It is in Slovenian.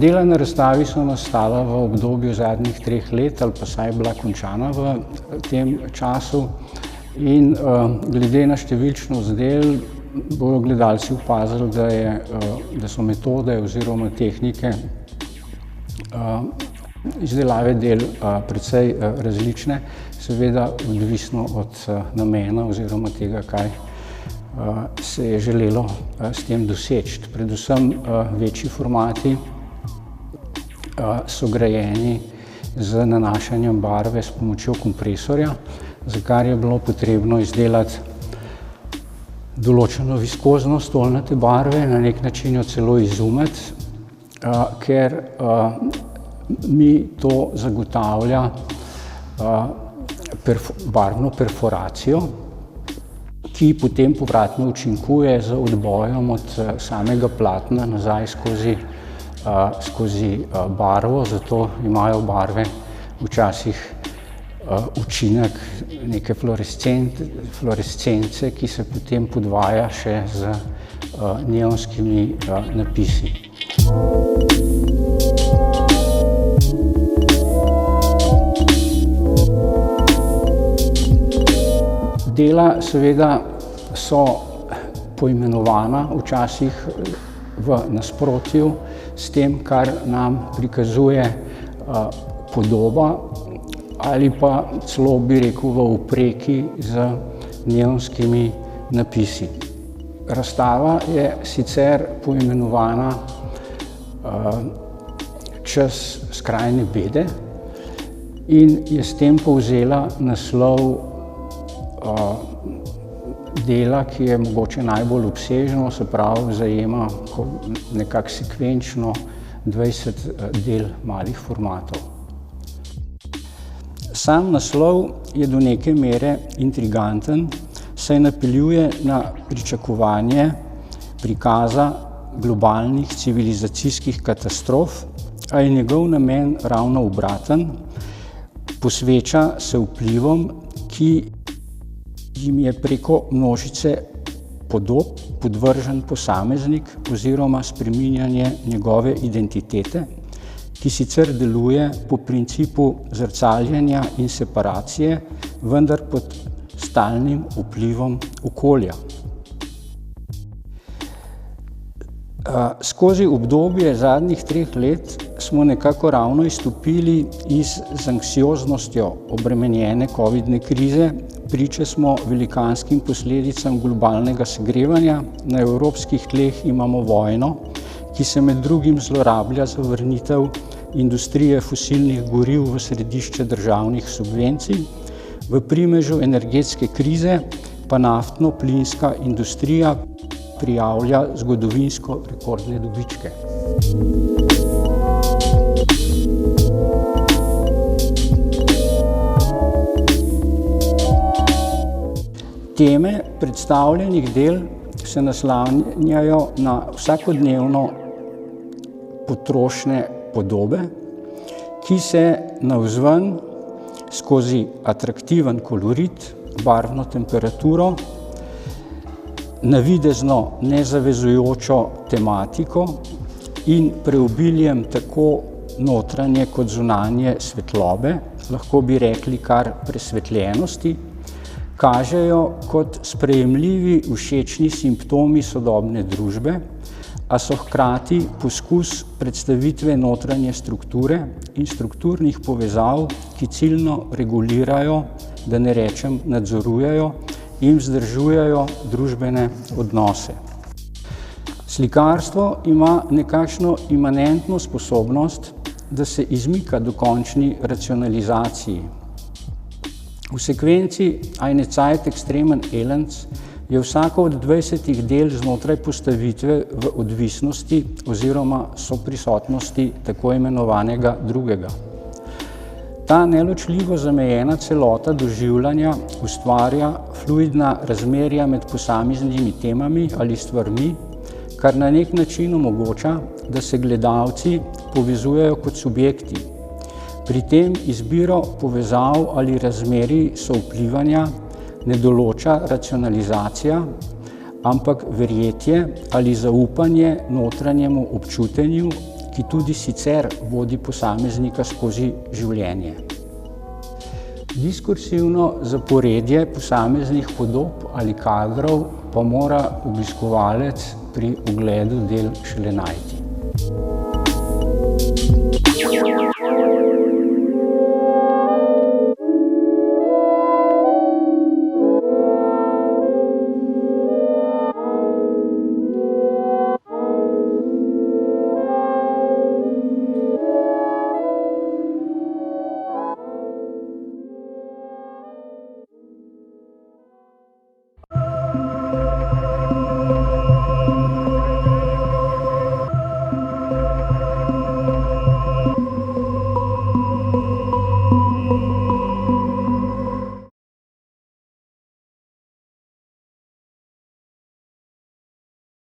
Dela na razstavi so nastala v obdobju zadnjih 3 let ali pa saj bila končana v tem času in glede na številčnost del bodo gledalci opazili, da so metode oziroma tehnike izdelave del precej različne, seveda odvisno od namena oziroma tega, kaj se je želelo s tem doseči. Predvsem večji formati so grajeni z nanašanjem barve s pomočjo kompresorja, za kar je bilo potrebno izdelati določeno viskoznost oljnate barve, na nek način jo celo izumiti, ker mi to zagotavlja barvno perforacijo, ki potem povratno učinkuje z odbojem od samega platna nazaj skozi barvo, zato imajo barve včasih učinek neke fluorescence, ki se potem podvaja še z neonskimi napisi. Dela seveda so poimenovana včasih v nasprotju s tem, kar nam prikazuje podoba, ali pa celo bi rekel v opreki z neonskimi napisi. Razstava je sicer poimenovana Čas skrajne bede in je s tem povzela naslov dela, ki je mogoče najbolj obsežno, se pravi zajema nekako sekvenčno 20 del malih formatov. Sam naslov je do neke mere intriganten, saj napeljuje na pričakovanje prikaza globalnih civilizacijskih katastrof, a je njegov namen ravno obraten. Posveča se vplivom, ki jim je preko množice podob podvržen posameznik oziroma spreminjanje njegove identitete, ki sicer deluje po principu zrcaljenja in separacije, vendar pod stalnim vplivom okolja. Skozi obdobje zadnjih 3 let smo nekako ravno izstopili z anksioznostjo obremenjene covidne krize, priče smo velikanskim posledicam globalnega segrevanja, na evropskih tleh imamo vojno, ki se med drugim zlorablja za vrnitev industrije fosilnih goriv v središče državnih subvencij, v primežu energetske krize pa naftno-plinska industrija prijavlja zgodovinsko rekordne dobičke. Teme predstavljenih del se naslanjajo na vsakodnevno potrošne podobe, ki se navzven skozi atraktiven kolorit, barvno temperaturo, navidezno nezavezujočo tematiko in preobiljem tako notranje kot zunanje svetlobe, lahko bi rekli kar presvetljenosti, kažejo kot sprejemljivi všečni simptomi sodobne družbe, a so hkrati poskus predstavitve notranje strukture in strukturnih povezav, ki ciljno regulirajo, da ne rečem nadzorujejo in vzdržujejo družbene odnose. Slikarstvo ima nekakšno imanentno sposobnost, da se izmika dokončni racionalizaciji. V sekvenci Eine Zeit extremen Elends je vsako od 20 del znotraj postavitve v odvisnosti oziroma soprisotnosti tako imenovanega drugega. Ta neločljivo zamejena celota doživljanja ustvarja fluidna razmerja med posameznimi temami ali stvarmi, kar na nek način omogoča, da se gledalci povezujejo kot subjekti. Pri tem izbiro povezav ali razmerij sovplivanja ne določa racionalizacija, ampak verjetje ali zaupanje notranjemu občutenju, ki tudi sicer vodi posameznika skozi življenje. Diskursivno zaporedje posameznih podob ali kadrov pa mora obiskovalec pri ogledu del šele najti.